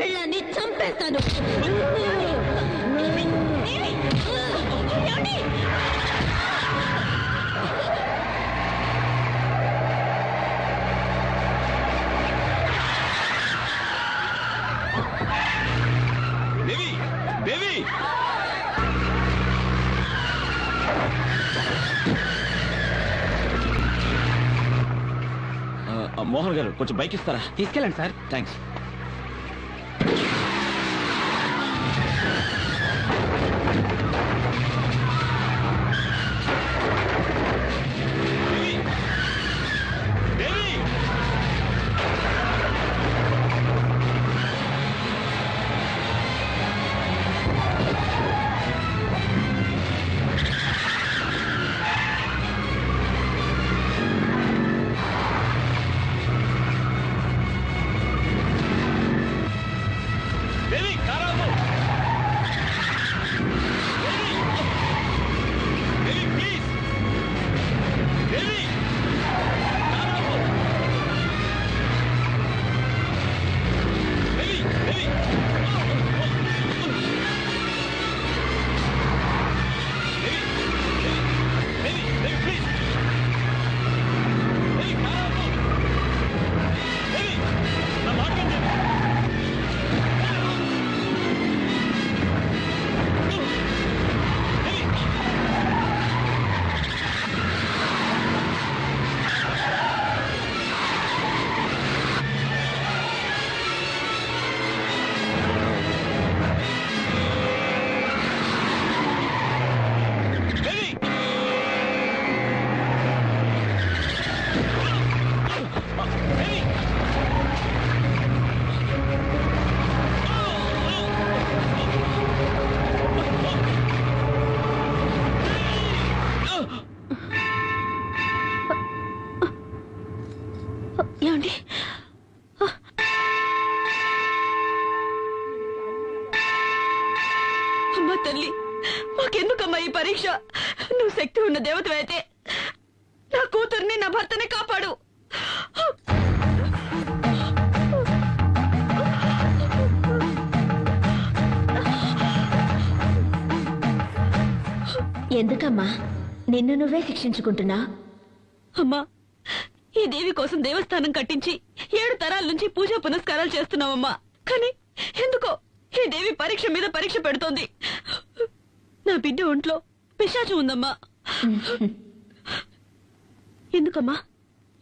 పెళ్ళాన్ని చంపేస్తాను. మోహన్ గారు కొంచెం బైక్ ఇస్తారా? తీసుకెళ్ళండి సార్. థ్యాంక్స్. ఏమండి? అమ్మా తల్లి, మాకెందుకమ్మా ఈ పరీక్ష? నువ్వు శక్తి ఉన్న దేవతవైతే నా కూతుర్ని నా భర్తని కాపాడు. ఎందుకమ్మా నిన్ను నువ్వే శిక్షించుకుంటున్నా? అమ్మా, ఈ దేవి కోసం దేవస్థానం కట్టించి 7 తరాల నుంచి పూజా పునస్కారాలు చేస్తున్నావమ్మా. కానీ ఎందుకో ఈ దేవి పరీక్ష మీద పరీక్ష పెడుతోంది. నా బిడ్డ ఒంట్లో పిశాచం ఉందమ్మా. ఎందుకమ్మా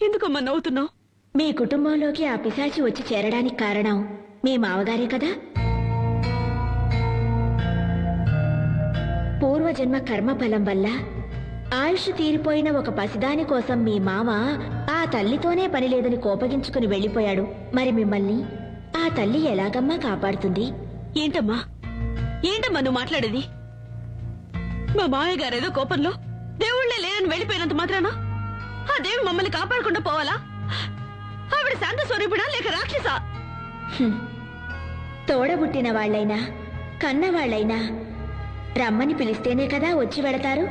ఎందుకమ్మా నవ్వుతున్నావు? మీ కుటుంబంలోకి ఆ పిశాచి వచ్చి చేరడానికి కారణం మీ మావగారే కదా? పూర్వజన్మ కర్మఫలం వల్ల ఆయుష్ తీరిపోయిన ఒక పసిదాని కోసం మీ మామ ఆ తల్లితోనే పనిలేదని కోపగించుకుని వెళ్లిపోయాడు. మరి మిమ్మల్ని ఆ తల్లి ఎలాగమ్మా కాపాడుతుంది? ఏంటమ్మా ఏంటమ్మా నువ్వు మాట్లాడేది? మా మామయ్య గారేదో కోపంలో దేవుళ్లే లేనని వెళ్లిపోయినంత మాత్రానా ఆ దేవి మమ్మల్ని కాపాడకుండా పోవాలా? ఆవిడ శాంత స్వరూపిడా లేక రాక్షసా? తోడబుట్టిన వాళ్లైనా కన్నవాళ్లైనా రమ్మని పిలిస్తేనే కదా వచ్చి వెళతారు.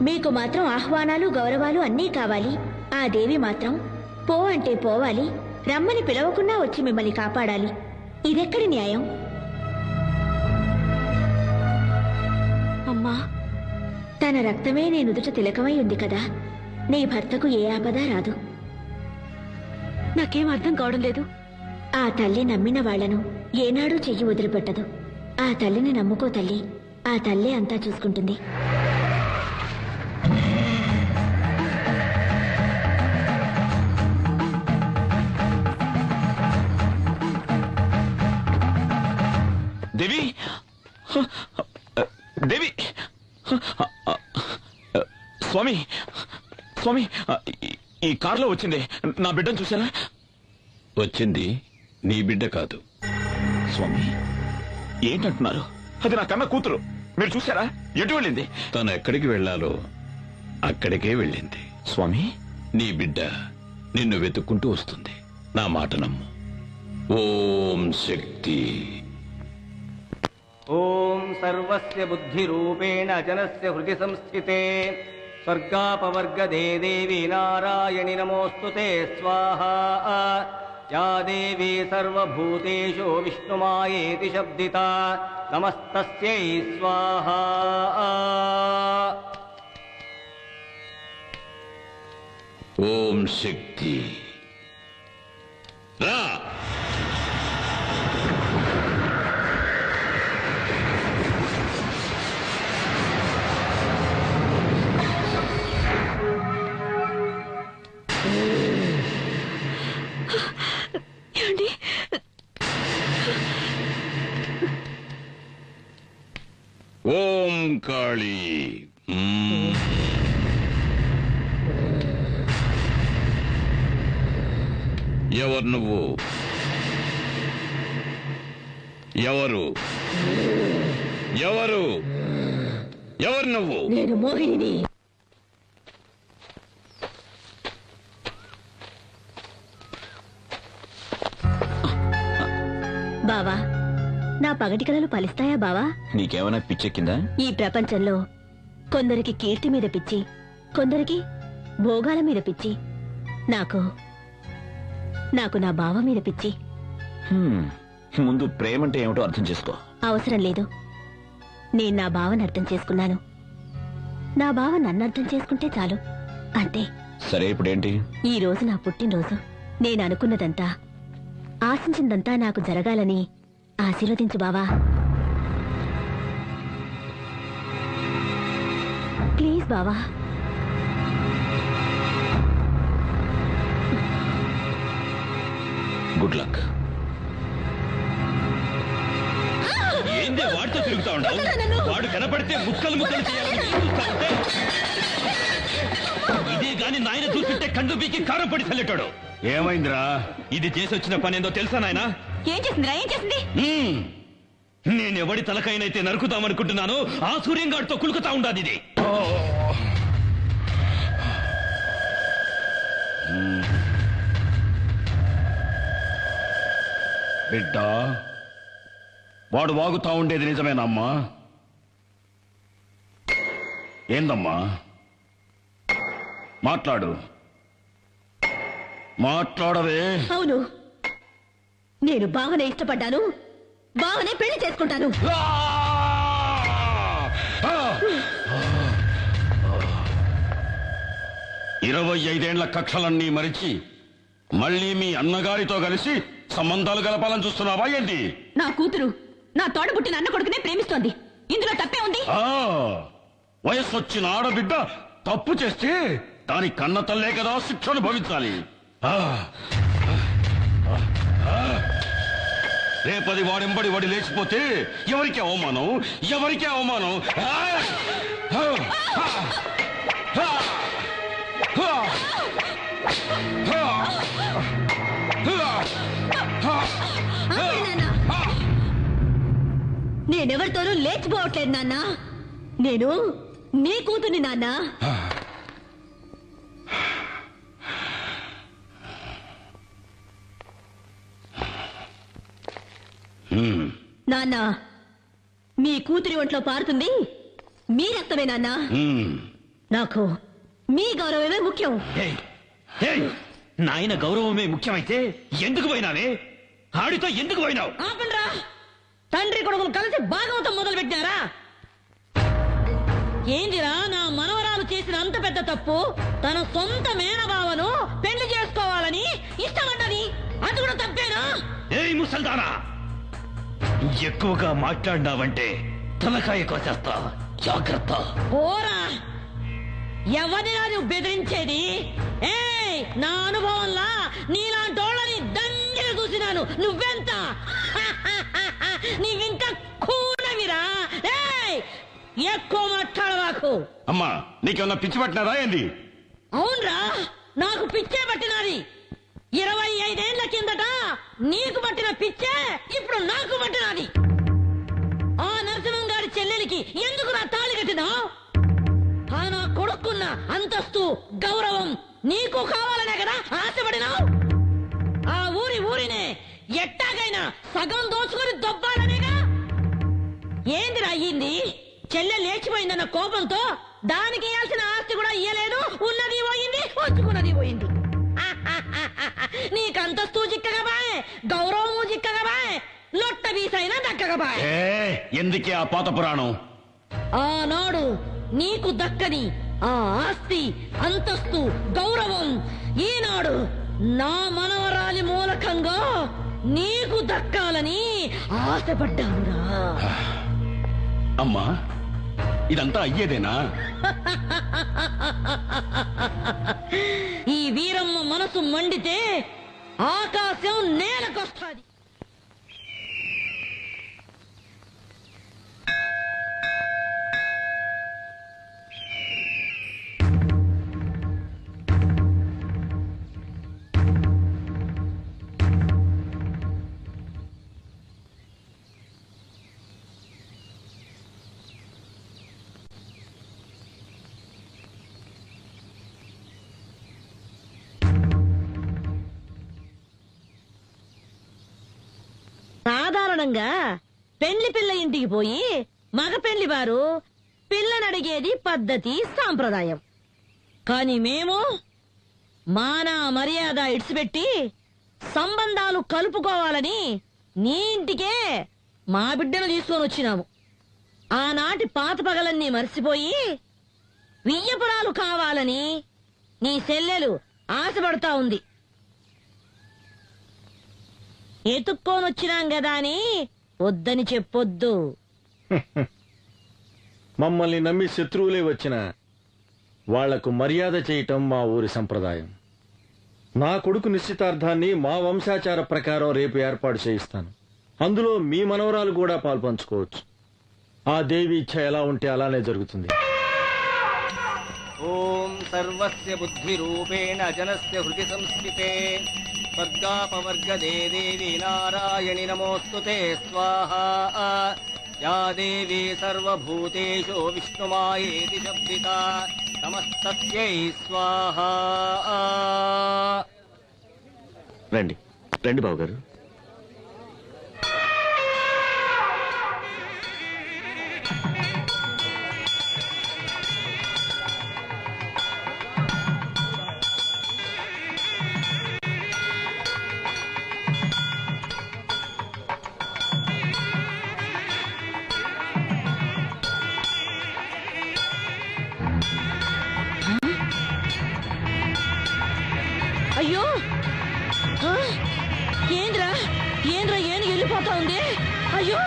మీకు మాత్రం ఆహ్వానాలు గౌరవాలు అన్నీ కావాలి. ఆ దేవి మాత్రం పో అంటే పోవాలి, రమ్మని పిలవకుండా వచ్చి మిమ్మల్ని కాపాడాలి. ఇదెక్కడి న్యాయం? అమ్మా, తన రక్తమే నీ నుదుట తిలకమై ఉంది కదా, నీ భర్తకు ఏ ఆపద రాదు. నాకేం అర్థం కావడం లేదు. ఆ తల్లి నమ్మిన వాళ్లను ఏనాడూ చెయ్యి వదిలిపెట్టదు. ఆ తల్లిని నమ్ముకో తల్లి, ఆ తల్లే అంతా చూసుకుంటుంది. దేవి దేవి స్వామి స్వామి, ఈ కారులో వచ్చింది నా బిడ్డను చూసారా? వచ్చింది నీ బిడ్డ కాదు స్వామి. ఏంటంటున్నారు? అది నా కన్న కూతురు. మీరు చూసారా? ఎటు వెళ్ళింది? తను ఎక్కడికి వెళ్లాలో అక్కడికే వెళ్ళింది. స్వామి, నీ బిడ్డ నిన్ను వెతుక్కుంటూ వస్తుంది. నా మాట నమ్ము. ఓం శక్తి. ఓం సర్వస్య బుద్ధి రూపేణ జనస్య హృది సంస్థితే స్వర్గాపవర్గదే దేవి నారాయణి నమోస్తుతే స్వాహా. या देवी सर्वभूतेषु विष्णुमायेति शब्दिता नमस्तस्यै स्वाहा ఓం శక్తి రా. ఏమండి ఓం కాళీ. ఎవరు నువ్వు? ఎవరు ఎవరు ఎవరు నువ్వు? నేను మోహిని. బావా, నా పగటి కలలు ఫలిస్తాయా బావా? నీకేమైనా పిచ్చెక్కిందా? ఈ ప్రపంచంలో కొందరికి కీర్తి మీద పిచ్చి, కొందరికి భోగాల మీద పిచ్చి. నాకు నా బావ మీద పిచ్చి. ముందు ప్రేమంటే ఏమిటో అర్థం చేసుకో. అవసరం లేదు. నేను నా బావని అర్థం చేసుకున్నాను. నా బావ నన్ను అర్థం చేసుకుంటే చాలు, అంతే. సరే, ఇప్పుడేంటి? ఈ రోజు నా పుట్టినరోజు. నేను అనుకున్నదంతా, ఆశించిందంతా నాకు జరగాలని ఆశీర్వదించు బావా. ప్లీజ్ బావా. Good luck. ఏంది వాడితో తిరుగుతా ఉండవు? వాడు కనపడితే ముక్కలు ముక్కలు చేయాలని చూస్తా ఉంటే, ఇదే గాని నాయన చూస్తుంటే కండు బీకి కారం పడి చల్లెట్టాడు. ఏమైందిరా? ఇది చేసి వచ్చిన పని ఏందో తెలుసా నాయన? ఏం చేసిందిరా? ఏం చేసింది? నేనెవడి తలకైనైతే నరుకుతామనుకుంటున్నానో ఆ సూర్యంగాడితో కులుకుతా ఉండాది ఇది. బిడ్డ, వాడు వాగుతా ఉండేది నిజమేనమ్మా? ఏందమ్మా? మాట్లాడు, మాట్లాడవే. అవును, నేను బావనే ఇష్టపడ్డాను, బావనే పెళ్లి చేసుకుంటాను. 25 కక్షలన్నీ మరిచి మళ్ళీ మీ అన్నగారితో కలిసి సంబంధాలు కలపాలని చూస్తున్నావా ఏంటి? నా కూతురు నా తోడబుట్టిన అన్న కొడుకునే ప్రేమిస్తోంది. ఇందులో తప్పే ఉంది? వయస్సు వచ్చిన ఆడబిడ్డ తప్పు చేస్తే దాని కన్న తల్లే కదా శిక్షను భవించాలి. రేపది వాడెంబడి వాడి లేచిపోతే ఎవరికి అవమానం, ఎవరికి అవమానం? నేనెవరితోనూ లేచిపోవట్లేదు నాన్న. నేను నీ కూతుర్ని నాన్న. నాన్న, మీ కూతురి ఒంట్లో పారుతుంది మీ రక్తమే నాన్న. నాకు మీ గౌరవమే ముఖ్యం. నాయన గౌరవమే ముఖ్యమైతే ఎందుకు పోయినావే? ఆడితో ఎందుకు పోయినావు? ఆపండ్రా! తండ్రి కొడుకులు కలిసి భాగవతం మొదలు పెట్టారా? ఏందిరా నా మనవరాలు చేసిన అంత పెద్ద తప్పు? తన సొంత మేనబావను పెళ్లి చేసుకోవాలని ఇష్టపడ్డది. అది కూడా తప్పేనా? ఏయ్ ముసల్దానా, ఎక్కువగా మాట్లాడినావంటే తలకాయ కోసేస్తా, జాగ్రత్త. ఓరా, ఎవరినా నువ్వు బెదిరించేది? ఏయ్, నా అనుభవంలా నీలాంటోళ్ళని దండిగా చూసినాను. నువ్వెంత? నీవింకా కూనవిరా. ఏయ్, ఎక్కువ మాట్లాడవాకు. అమ్మా, నీకేమన్నా పిచ్చి పట్టినారా ఏంది? అవునరా, నాకు పిచ్చే పట్టినది. 25 ఏళ్ల కిందట నీకు పట్టిన పిచ్చే ఇప్పుడు నాకు పట్టినది. ఆ నరసింహం గారి చెల్లెలికి ఎందుకు నా తాళి కట్టినావు? ఆ నా కొడుకున్న అంతస్తు, గౌరవం నీకు కావాలనే కదా ఆశపడినావు? ఆ ఊరినే ఎట్టాగైనా సగం దోచుకొని దొబ్బాలనేగా. ఏందిరా అయ్యింది? చెల్లె లేచిపోయిందన్న కోపంతో దానికి ఇయ్యాల్సిన ఆస్తి కూడా ఇయ్యలేదు. ఉన్నది పోయింది, వచ్చుకున్నది పోయింది. నీకంతస్తూ చిక్కగా బాయ్, గౌరవము చిక్కగా బాయ్, లొట్ట వీసైనా దక్కగా బాయ్. ఎందుకే ఆ పాత పురాణం? ఆనాడు నీకు దక్కని ఆ ఆస్తి, అంతస్తు, గౌరవం ఈనాడు నా మనవరాలి మూలకంగా నీకు దక్కాలని ఆశపడ్డానురా. అమ్మా, ఇదంతా అయ్యేదేనా? ఈ వీరమ్మ మనసు మండితే ఆకాశం నేలకొస్తాది. సాధారణంగా పెండ్లి పిల్ల ఇంటికి పోయి మగ పెండ్లి వారు పిల్లనడిగేది పద్ధతి, సాంప్రదాయం. కాని మేము మాన మర్యాద ఇడిచిపెట్టి సంబంధాలు కలుపుకోవాలని నీ ఇంటికే మా బిడ్డను తీసుకొని వచ్చినాము. ఆనాటి పాత పగలన్నీ మర్చిపోయి వియ్యపురాలు కావాలని నీ చెల్లెలు ఆశపడతా ఉంది. ఎతుక్కోనొచ్చినాం గదా అని వద్దని చెప్పొద్దు. మమ్మల్ని నమ్మి శత్రువులే వచ్చిన వాళ్లకు మర్యాద చేయటం మా ఊరి సంప్రదాయం. నా కొడుకు నిశ్చితార్థాన్ని మా వంశాచార ప్రకారం రేపు ఏర్పాటు చేయిస్తాను. అందులో మీ మనవరాలు కూడా పాల్పంచుకోవచ్చు. ఆ దేవి ఇచ్ఛ ఎలా ఉంటే అలానే జరుగుతుంది. ఓం సర్వస్య బుద్ధి రూపేణ జనస్య హృది సంస్థితే స్వర్గాపవర్గదే దేవి నారాయణి నమోస్తుతే స్వాహా. యా దేవి సర్వభూతేషు విష్ణుమాయేతి శబ్దితా నమస్తస్యై స్వాహా. రండి రండి బావగారు. అయ్యో, ఏంద్రా ఏంద్రా ఏను వెళ్ళిపోతా ఉంది. అయ్యో,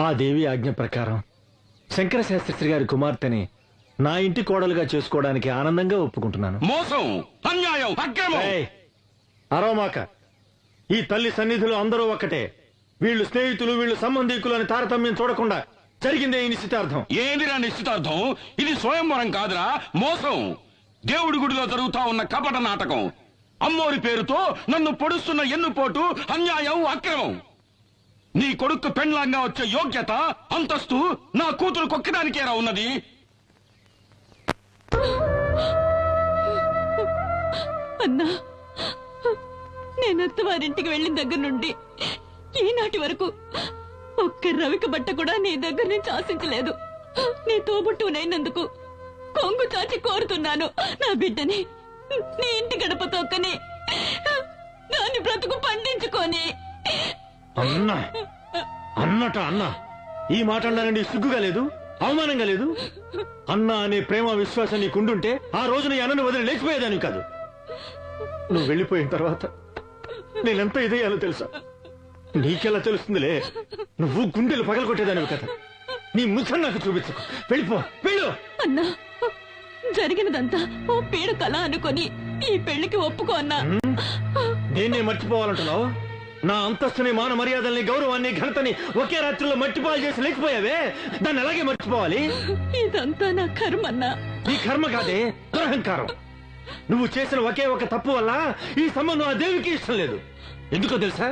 ఆ దేవి ఆజ్ఞ ప్రకారం శంకర శాస్త్రి గారి కుమార్తెని నా ఇంటి కోడలుగా చేసుకోవడానికి ఆనందంగా ఒప్పుకుంటున్నాను. మోసం, అన్యాయం, అక్రమం. అరవమాక. ఈ తల్లి సన్నిధిలో అందరూ ఒక్కటే. వీళ్ళు స్నేహితులు, వీళ్ళు సంబంధీకులు అని తారతమ్యం చూడకుండా జరిగిందే ఈ నిశ్చితార్థం. ఏందిరా నిశ్చితార్థం? ఇది స్వయంవరం కాదురా, మోసం. దేవుడి గుడిలో జరుగుతా ఉన్న కపట నాటకం. అమ్మోరి పేరుతో నన్ను పొడుస్తున్న ఎన్నుపోటు, అన్యాయం, అక్రమం. నీ కొడుకు పెండ్లాంగా వచ్చే యోగ్యత, అంతస్తు నా కూతురు కొక్కడానికేరా ఉన్నది. అన్నా, నేను అత్తవారింటికి వెళ్ళిన దగ్గర నుండి ఈనాటి వరకు ఒక్క రవిక బట్ట కూడా నీ దగ్గర నుంచి ఆశించలేదు. నీ తోబుట్టునైనందుకు కొంగు చాచి కోరుతున్నాను. నా బిడ్డని నీ ఇంటి గడప తొక్కని దాని బ్రతుకు పండించుకొని. అన్నా అన్నట అన్నా, ఈ మాట అన్నానండి సిగ్గుగా లేదు, అవమానంగా లేదు? అన్నా అనే ప్రేమ విశ్వాసం నీకుండుంటే ఆ రోజున ఈ అన్నను వదిలి లేచిపోయేదాన్ని కాదు. నువ్వు వెళ్ళిపోయిన తర్వాత నేనెంత ఇదయ్యాలో తెలుసా? నీకెలా తెలుస్తుందిలే, నువ్వు గుండెలు పగలగొట్టేదానివి కదా. నీ ముఖం నాకు చూపించు, వెళ్ళిపో, వెళ్ళు. అన్నా, జరిగినదంతా ఓ పీడ కళ అనుకొని ఈ పెళ్లికి ఒప్పుకో అన్నా. నేనే మర్చిపోవాలంటున్నావు? నా అంతస్తుని, మాన మర్యాదల్ని, గౌరవాన్ని, ఘనతని ఒకే రాత్రిలో మట్టిపాలు చేసి లేచిపోయావే, దాన్ని అలాగే మర్చిపోవాలి. ఇదంతా నా కర్మన్నా. నీ కర్మ కాదే, దురహంకారం. నువ్వు చేసిన ఒకే ఒక తప్పు వల్ల ఈ సంబంధం ఆ దేవికి ఇష్టం లేదు. ఎందుకో తెలుసా?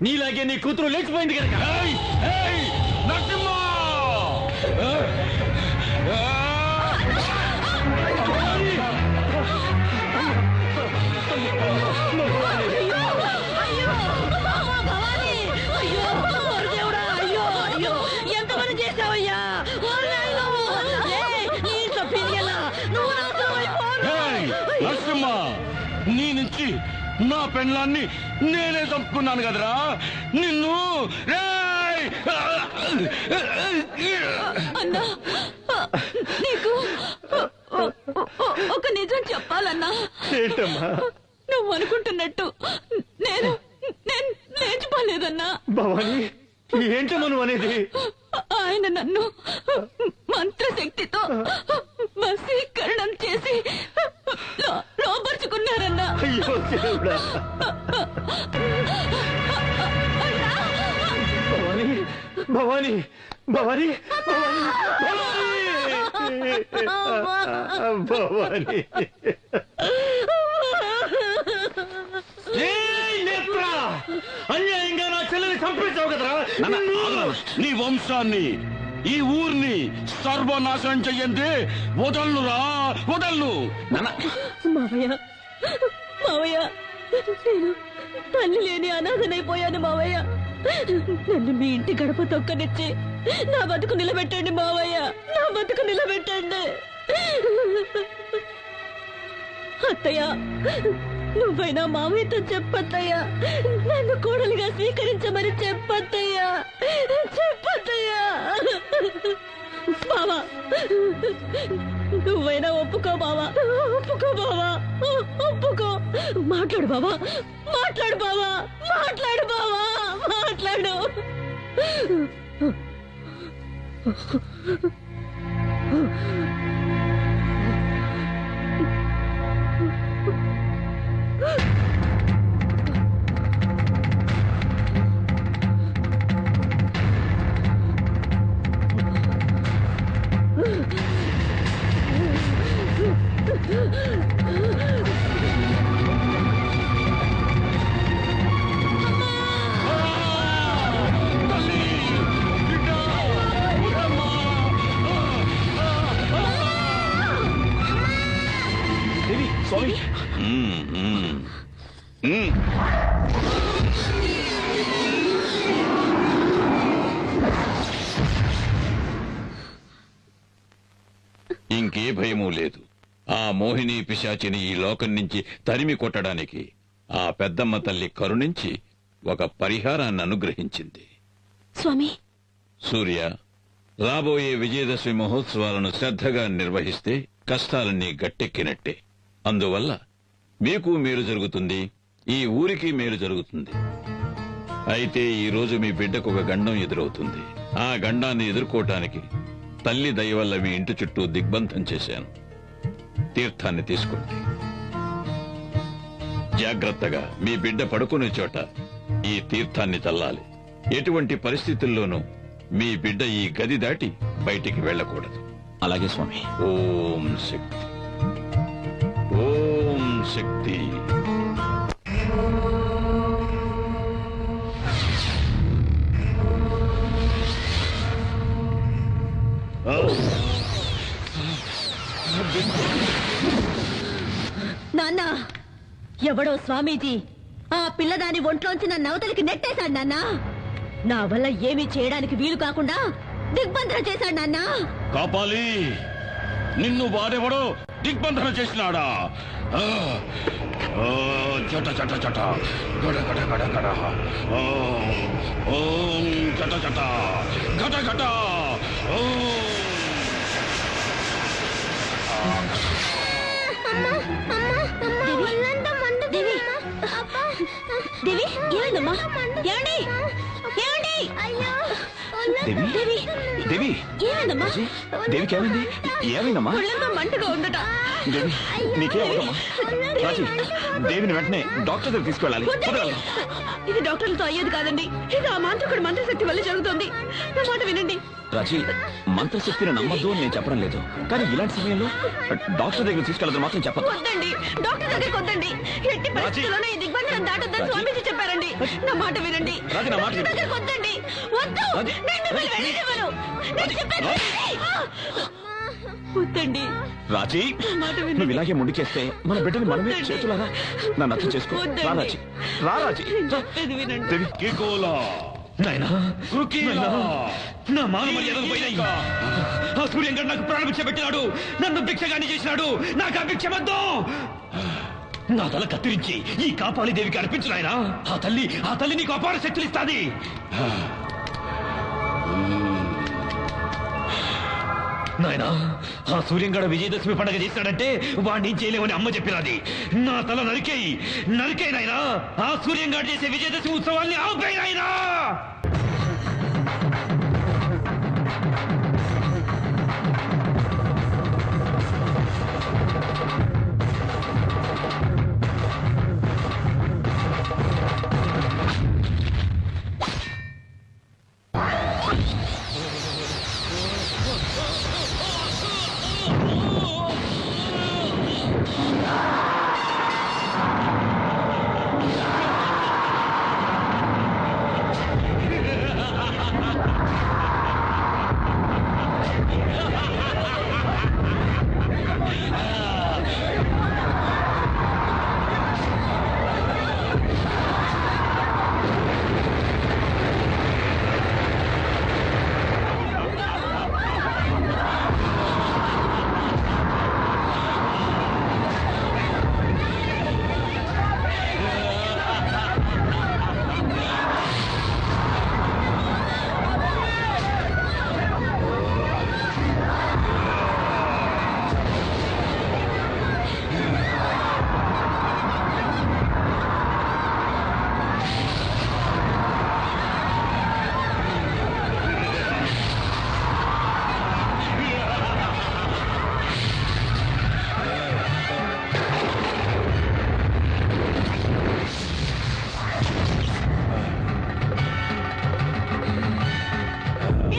నీలాగే నీ కూతురు లేచిపోయింది కనుక. ఏయ్, ఏయ్, నరసింహ! ఎంతమంది చేసావయ్యా నరసింహ, నీ నుంచి నా పెళ్ళాన్ని నేనే చంపుకున్నాను కదరా నిన్ను. రేయ్! అన్నా నీకు ఒక నిజం చెప్పాలన్నా. ఏంటమ్మా? నువ్వు అనుకుంటున్నట్టు నేను నేను లేచిపోలేదన్నా. భవాని, ఏంటమ్మా నువ్వు అనేది? ఆయన నన్ను మంత్రశక్తితో వశీకరణం చేసి లోపరుచుకున్నారన్నా. అయ్యో దేవుడా. భవాని, భవాని, భవాని, భవాని. అన్యాయంగా నా చెల్లెని చంపేశావు కదరా. నీ వంశాన్ని, ఈ ఊరిని సర్వనాశనం చెయ్యండి. వదల్లురా, వదల్లు. మావయ్య, మావయ్య, నేను తల్లి లేని అనాథనైపోయాను మావయ్య. నన్ను మీ ఇంటి గడప తొక్కనిచ్చి నా బతుకు నిలబెట్టండి మావయ్య, నా బతుకు నిలబెట్టండి. అత్తయ్య, నువ్వైనా మావయ్యతో చెప్పత్తయ్యా, నన్ను కోడలిగా స్వీకరించమని చెప్పత్తయ్యా, చెప్పత్తయ్యా. బావా, నువ్వైనా ఒప్పుకో బావా, ఒప్పుకో బావా, ఒప్పుకో. మాట్లాడు బావా, మాట్లాడు బావా, మాట్లాడు బావా, మాట్లాడు. స్వామి, ఇంకే భయమూ లేదు. ఆ మోహిని పిశాచిని ఈ లోకం నుంచి తరిమి కొట్టడానికి ఆ పెద్దమ్మ తల్లి కరుణించి ఒక పరిహారాన్ని అనుగ్రహించింది. స్వామి, సూర్య, రాబోయే విజయదశమి మహోత్సవాలను శ్రద్ధగా నిర్వహిస్తే కష్టాలన్నీ గట్టెక్కినట్టే. అందువల్ల మీకు మేలు జరుగుతుంది, ఈ ఊరికి మేలు జరుగుతుంది. అయితే ఈ రోజు మీ బిడ్డకు ఒక గండం ఎదురవుతుంది. ఆ గండాన్ని ఎదుర్కోవటానికి తల్లి దయ వల్ల మీ ఇంటి చుట్టూ దిగ్బంధం చేశాను. తీర్థాన్ని తీసుకోండి. జాగ్రత్తగా మీ బిడ్డ పడుకునే చోట ఈ తీర్థాన్ని చల్లాలి. ఎటువంటి పరిస్థితుల్లోనూ మీ బిడ్డ ఈ గది దాటి బయటికి వెళ్ళకూడదు. అలాగే స్వామి. ఓం శక్తి, ఓం శక్తి. నాన్న, ఎవడో స్వామీజీ ఆ పిల్లదాని ఒంట్లోంచి నన్ను అవతలికి నెట్టేశాడు నాన్న. నా వల్ల ఏమీ చేయడానికి వీలు కాకుండా దిగ్బంధన చేశాడు నాన్న. కాపాలి, నిన్ను వాడెవడో దిగ్బంధన చేసినాడా? చట చట చట, గడ గడ గడ గడ. ఓం చట చట, గట గట. దేవి, ఏమైందమ్మా? ఏమండి? ఏమండి? దేవి, దేవి, ఏమైందమ్మా? దేవికి ఏమైంది? ఏమైందమ్మా? ఒళ్ళంతా మంటగా ఉందట. దేవి, నీకేమవుదమ్మా? రాజీ, దేవిని వెంటనే డాక్టర్ దగ్గర తీసుకెళ్ళాలి. ఇది డాక్టర్లతో అయ్యేది కాదండి. ఇది ఆ మాంత్రికుడి మంత్రశక్తి వల్ల జరుగుతుంది. నా మాట వినండి. రాజీ, మంత్రశక్తిని నమ్మద్దు అని నేను చెప్పడం లేదు, కానీ ఇలాంటి సమయంలో డాక్టర్ దగ్గర తీసుకెళ్ళదు మాత్రం చెప్పదు. వద్దండి, డాక్టర్ దగ్గరికి వద్దండి. ఎట్టి పరిస్థితుల్లోనూ ఈ దిగ్బంధనం దాటొద్దని స్వామీజీ చెప్పారండి. నా మాట వినండి. రాజీ, నా మాట డాక్టర్ విను. దగ్గరికి వద్దండి. వద్దు, రాజీ, నేను మిమ్మల్ని రాజీ, వెళ్ళనివ్వను. నేను రాజీ, చెప్పాను రాజీ. వద్దండి. రాజీ, మాట వినండి. నువ్వు ఇలాగే ముందుకేస్తే మన బిడ్డని మనమే వద్దండి. చేతులారా నన్ను అర్థం చేసుకో. వద్దండి. రా రాజీ, రా రాజీ. నేను చెప్పేది వినండి. దేవి, కికోలా నాయనా రుకీలా నా మాన మర్యాదలు పోయినాయి. ఆ సూర్యంగడ్ నాకు ప్రాణభిక్ష పెట్టినాడు, నన్ను భిక్షగాన్ని చేసినాడు. నాకు ఆ భిక్ష వద్దు. నా తల కత్తిరించి ఈ కాపాలి దేవికి అర్పించు నాయనా. ఆ తల్లి నీకు అపార శక్తులు ఇస్తాది. నాయనా, ఆ సూర్యంగడ విజయదశమి పండగ చేస్తాడంటే వాడిని ఏం చేయలేమని అమ్మ చెప్పినది. నా తల నరికేయి నాయనా. ఆ సూర్యంగడ చేసే విజయదశమి ఉత్సవాల్ని ఆపేయి నాయనా.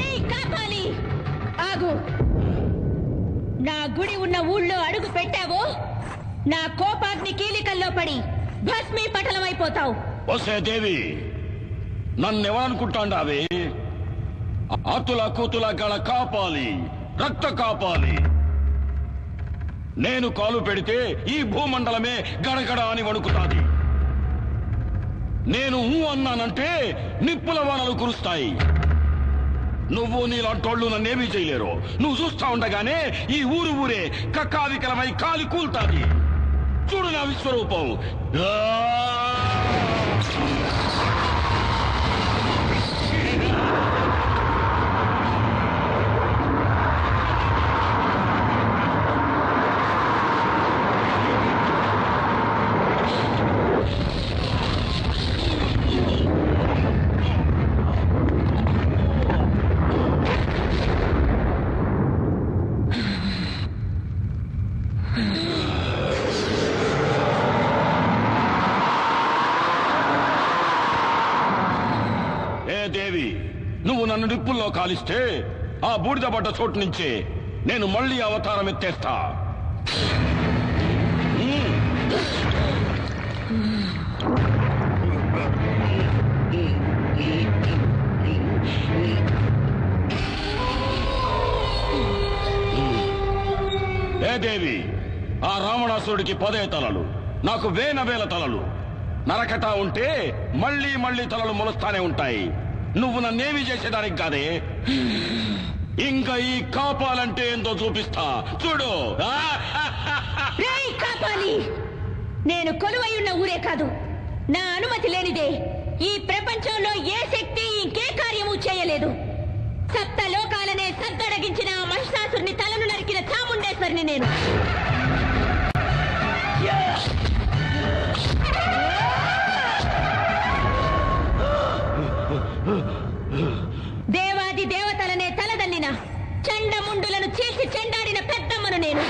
ఏయ్ కాపాలి, ఆగు. నా గుడి ఉన్న ఊళ్ళో అడుగు పెట్టావో నా కోపాగ్ని కీలికల్లో పడి భస్మీ పటలమైపోతావు. వసే దేవి, నన్నెవరనుకుంటాండావే? ఆతుల కూతుల గల కాపాలి, రక్త కాపాలి. నేను కాలు పెడితే ఈ భూమండలమే గడగడ అని వణుకుతాది. నేను ఊ అన్నానంటే నిప్పుల వానలు కురుస్తాయి. నువ్వు నీలాంటోళ్ళు నన్నేమీ చేయలేరు. నువ్వు చూస్తా ఉండగానే ఈ ఊరే కక్కావికలమై కాలి కూల్తాది. చూడు నా విశ్వరూపం. దేవి, నువ్వు నన్ను నిప్పుల్లో కాలిస్తే ఆ బూడిద పడ్డ చోటు నుంచే నేను మళ్ళీ అవతారం ఎత్తేస్తా. ఏ దేవి, ఆ రావణాసురుడికి 10 తలలు, నాకు వేల తలలు. నరకట ఉంటే మళ్ళీ మళ్ళీ తలలు మొలుస్తానే ఉంటాయి. నువ్వు నన్నేమీ చేసేదానికి కాదే. ఇంకా ఈ కాపాలంటే ఏందో చూపిస్తా, చూడు. రేయ్ కాపాలి, నేను కొలువై ఉన్న ఊరే కాదు, నా అనుమతి లేనిదే ఈ ప్రపంచంలో ఏ శక్తి ఇంకే కార్యము చేయలేదు. 7 లోకాలనే సద్దడగించిన ఆ మహిషాసురుని తలను నరికిన చాముండేశ్వరిని నేను. దేవాది దేవతలనే తలదన్నిన చండముండులను చీల్చి చెండాడిన పెద్దమ్మను నేను.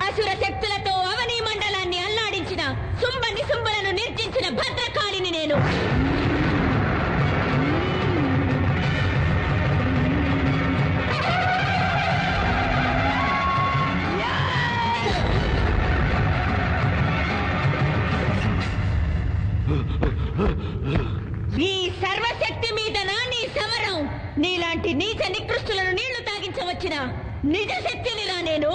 అసుర శక్తులతో అవనీ మండలాన్ని అల్లాడించిన సుంబని సుంబలను నిర్జించిన భద్రకాళిని వచ్చిన నిజ శక్తినిరా నేను.